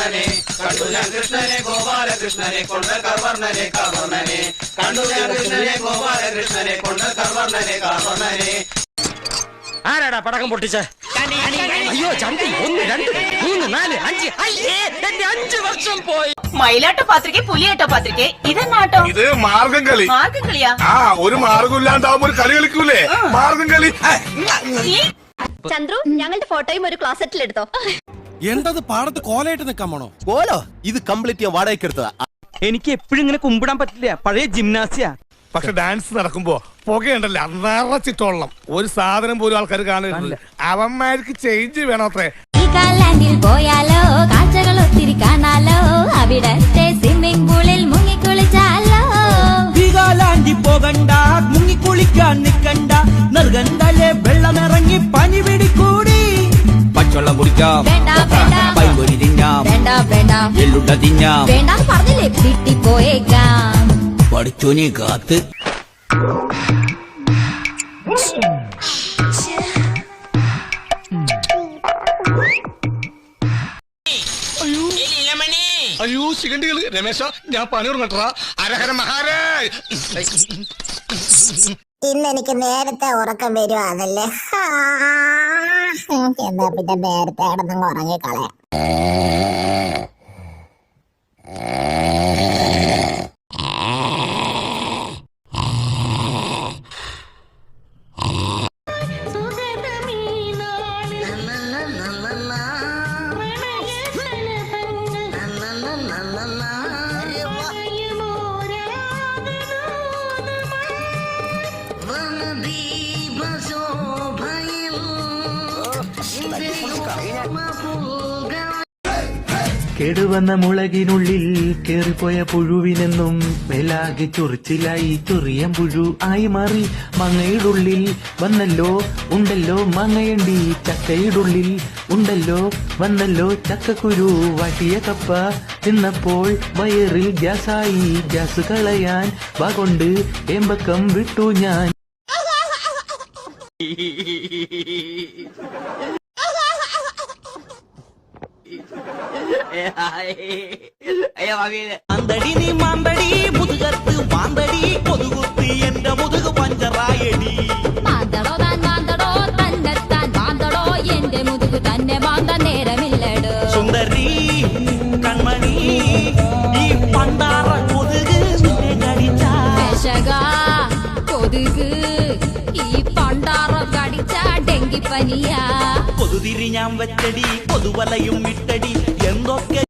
കവർണനെ കണ്ടു ഞാൻ കൃഷ്ണനെ ഗോപാലകൃഷ്ണനെ കൊണ്ട് കവർണനെ കവർണനെ കണ്ടു ഞാൻ കൃഷ്ണനെ ഗോപാലകൃഷ്ണനെ കൊണ്ട് കവർണനെ കവർണനെ. ആരാടാ പടക്കം പൊട്ടിച്ച്? അയ്യോ ചന്തി 1 2 3 4 5 അയ്യേ എന്റെ 5 വർഷം പോയി. മയിലാട്ട പാത്രിക പുലിയാട്ട പാത്രിക ഇതെന്നാട്ടോ? ഇത് മാർഗം കളി. മാർഗം കളിയാ? ആ ഒരു മാർഗം ഇല്ലാണ്ടാവുമ്പോ ഒരു കളി കളിക്കൂലേ, മാർഗം കളി. ചന്ദ്രു ഞങ്ങളുടെ ഫോട്ടോയും ഒരു ക്ലോസറ്റിൽ എടുത്തോ. എന്തത് പാടത്ത് കോലയിട്ട് നിക്കാൻ പോണോ? കോലോ? ഇത് കംപ്ലീറ്റ് ഞാൻ വാടകയ്ക്ക് എടുത്തതാ. എനിക്ക് എപ്പോഴും ഇങ്ങനെ കുമ്പിടാൻ പറ്റില്ല, പഴയ ജിംനാസിയ. പക്ഷെ ഡാൻസ് നടക്കുമ്പോ പുകയുണ്ടല്ലോ നിറച്ചിട്ടോളണം, ഒരു സാധനം പോലും ആൾക്കാർ കാണുന്നില്ല. അവന്മാർക്ക് ചേഞ്ച് വേണോ അത്രേ. പോയാലോ കാഴ്ചകൾ ഒത്തിരി കാണാലോ, അവിടത്തെ സ്വിമ്മിംഗ് പൂളിൽ മുങ്ങിക്കുളിച്ചാലോ. വീഗാലാൻഡിൽ പോകണ്ട, മുങ്ങിക്കുളിക്കാൻ നിക്കണ്ട, നൽകണ്ടല്ലേ വെള്ളമിറങ്ങി പനി പിടിക്കൂടി. പച്ചവെള്ളം കുടിക്കാം, പൈപ്പൊരി തിന്നാം, എള്ളുണ്ട തിന്നാം. വേണ്ട പറഞ്ഞില്ലേ, വീട്ടിൽ പോയേക്കാം. പഠിച്ചോനെ കാത്ത്. അയ്യോ ശിഖണ്ഡികള്. രമേശ ഞാൻ പണിയൂർ നട്ടറ. ഹരഹര മഹാരാജ്. ഇന്ന് എനിക്ക് നേരത്തെ ഉറക്കം വരുവാണല്ലേ. എന്നാ പിന്നെ നേരത്തെ കിടന്നങ്ങ് ഉറങ്ങിക്കളയാം. കേടുവന്ന മുളകിനുള്ളിൽ കേറിപ്പോയ പുഴുവിനെന്നും മേലാകെ ചൊറിച്ചിലായി ചൊറിയൻ പുഴു ആയി മാറി. മങ്ങയുടുള്ളിൽ വന്നല്ലോ ഉണ്ടല്ലോ മാങ്ങയണ്ടി, ചക്കയുടുള്ളിൽ ഉണ്ടല്ലോ വന്നല്ലോ ചക്കക്കുരു. വാട്ടിയ കപ്പ തിന്നപ്പോൾ വയറിൽ ഗ്യാസായി, ഗ്യാസ് കളയാൻ വാഗൊണ്ട് ഏമ്പക്കം വിട്ടു ഞാൻ. മാന്തടി നീ മാന്തടി മുതുകത്ത് മാന്തടി കൊതുകുത്തി എന്റെ മുതുക് പഞ്ചറായടി. മാന്തടോ താൻ മാന്തടോ തന്നെത്താൻ മാന്തടോ, എന്റെ മുതുക് തന്നെ മാന്ത നേരമില്ലടോ. സുന്ദരി കൺമണി ഈ പണ്ടാറ കൊതുക് നിന്നെ കടിച്ച. പേശക കൊതുക് ഈ പണ്ടാറ കടിച്ച ഡെങ്കിപ്പനിയാ. കൊതുതിരി ഞാൻ വെച്ചടി, കൊതുവലയും ഇട്ടടി,